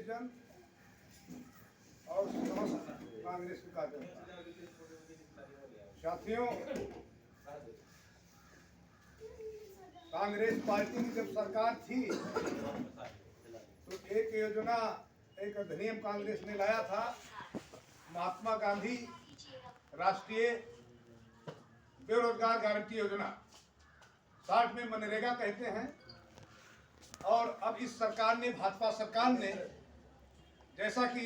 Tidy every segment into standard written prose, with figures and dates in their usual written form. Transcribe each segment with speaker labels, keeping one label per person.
Speaker 1: जन और समस्त कांग्रेस के कार्यकर्ता साथियों, कांग्रेस पार्टी की जब सरकार थी तो एक योजना, एक अधिनियम कांग्रेस ने लाया था, महात्मा गांधी राष्ट्रीय बेरोजगार गारंटी योजना, 60 में मनरेगा कहते हैं। और अब इस सरकार ने, भाजपा सरकार ने, जैसा कि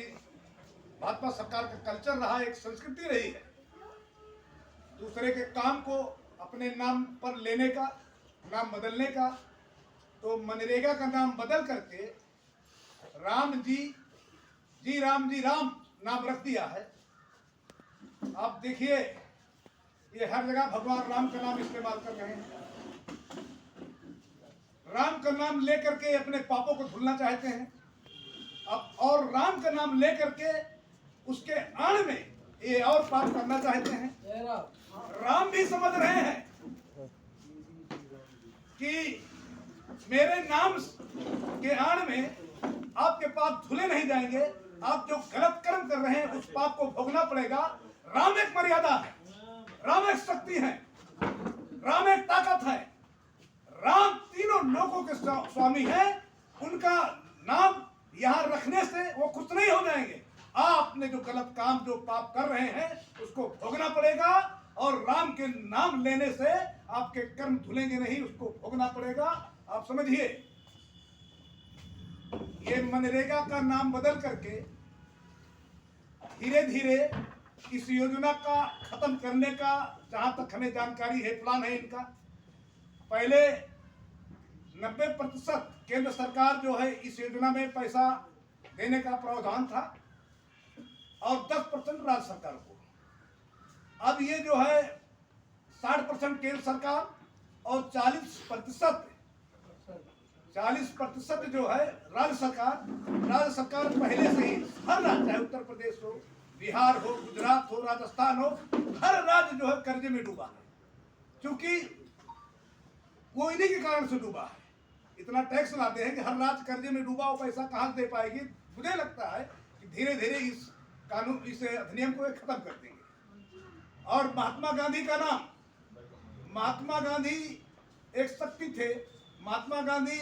Speaker 1: भाजपा सरकार का कल्चर रहा, एक संस्कृति रही है दूसरे के काम को अपने नाम पर लेने का, नाम बदलने का, तो मनरेगा का नाम बदल करके राम जी राम नाम रख दिया है। आप देखिए, ये हर जगह भगवान राम का नाम इस्तेमाल कर रहे हैं। राम का नाम लेकर के अपने पापों को धुलना चाहते हैं अब, और राम का नाम लेकर के उसके आड़ में ये और पाप करना चाहते हैं। राम भी समझ रहे हैं कि मेरे नाम के आड़ में आपके पाप धुले नहीं जाएंगे, आप जो गलत कर्म कर रहे हैं उस पाप को भोगना पड़ेगा। राम एक मर्यादा है, राम एक शक्ति है, राम एक ताकत है, राम तीनों लोगों के स्वामी है। उनका नाम यहाँ रखने से वो खुश नहीं हो जाएंगे। आपने जो गलत काम, जो पाप कर रहे हैं उसको भोगना पड़ेगा, और राम के नाम लेने से आपके कर्म धुलेंगे नहीं, उसको भोगना पड़ेगा। आप समझिए, ये मनरेगा का नाम बदल करके धीरे धीरे इस योजना का खत्म करने का, जहां तक हमें जानकारी है, प्लान है इनका। पहले 90% केंद्र सरकार जो है इस योजना में पैसा देने का प्रावधान था और 10% राज्य सरकार को। अब ये जो है 60% केंद्र सरकार और 40% जो है राज्य सरकार पहले से ही हर राज्य, चाहे उत्तर प्रदेश हो, बिहार हो, गुजरात हो, राजस्थान हो, हर राज्य जो है कर्जे में डूबा है, क्योंकि वो इन्हीं के कारण से डूबा है। इतना टैक्स लाते हैं कि हर राज्य कर्जे में डूबा, वो पैसा कहाँ से दे पाएगी। मुझे लगता है कि धीरे धीरे इस अधिनियम को खत्म कर देंगे। और महात्मा गांधी का नाम, महात्मा गांधी एक शक्ति थे, महात्मा गांधी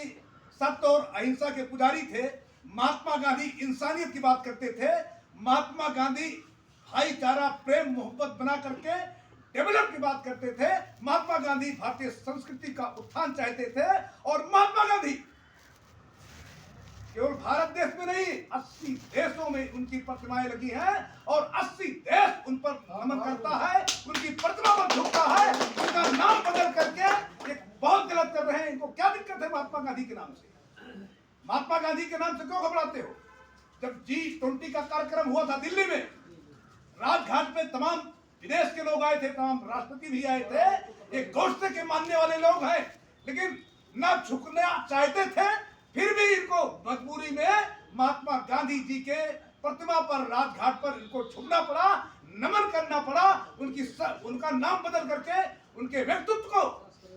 Speaker 1: सत्य और अहिंसा के पुजारी थे, महात्मा गांधी इंसानियत की बात करते थे, महात्मा गांधी भाईचारा, प्रेम, मोहब्बत बना करके डेवलप की बात करते थे, महात्मा गांधी भारतीय संस्कृति का उत्थान चाहते थे। और महात्मा गांधी केवल भारत देश में नहीं, 80 देशों में उनकी प्रतिमाएं लगी हैं, और 80 देश उन पर नमन करता है, उनकी प्रतिमा पर झुकता है। उनका नाम बदल करके एक बहुत गलत कर रहे हैं। इनको क्या दिक्कत है महात्मा गांधी के नाम से? महात्मा गांधी के नाम से क्यों घबराते हो? जब G20 का कार्यक्रम हुआ था दिल्ली में, राजघाट पे तमाम विदेश के लोग आए थे, तमाम राष्ट्रपति भी आए थे, एक गोष्ठी के मानने वाले लोग हैं, लेकिन न झुकना चाहते थे, फिर भी इनको मजबूरी में महात्मा गांधी जी के प्रतिमा पर, राजघाट पर इनको झुकना पड़ा, नमन करना पड़ा। उनका नाम बदल करके उनके व्यक्तित्व को,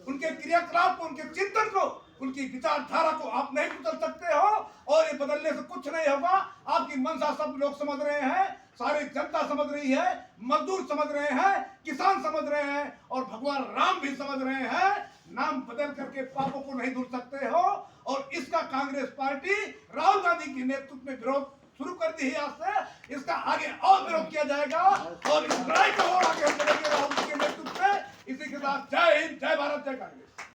Speaker 1: उनके क्रियाकलाप को, उनके चिंतन को, उनकी विचारधारा को आप नहीं बदल सकते हो, और ये बदलने से कुछ नहीं होगा। आपकी मंशा सब लोग समझ रहे हैं, सारी जनता समझ रही है, मजदूर समझ रहे हैं, किसान समझ रहे हैं, और भगवान राम भी समझ रहे हैं। नाम बदल करके पापों को नहीं धुल सकते हो, और इसका कांग्रेस पार्टी राहुल गांधी के नेतृत्व में विरोध शुरू कर दी है। आज से इसका आगे और विरोध किया जाएगा, और इस लड़ाई का और आगे हम चलेंगे राहुल जी के नेतृत्व में। इसी के साथ जय हिंद, जय भारत, जय कांग्रेस।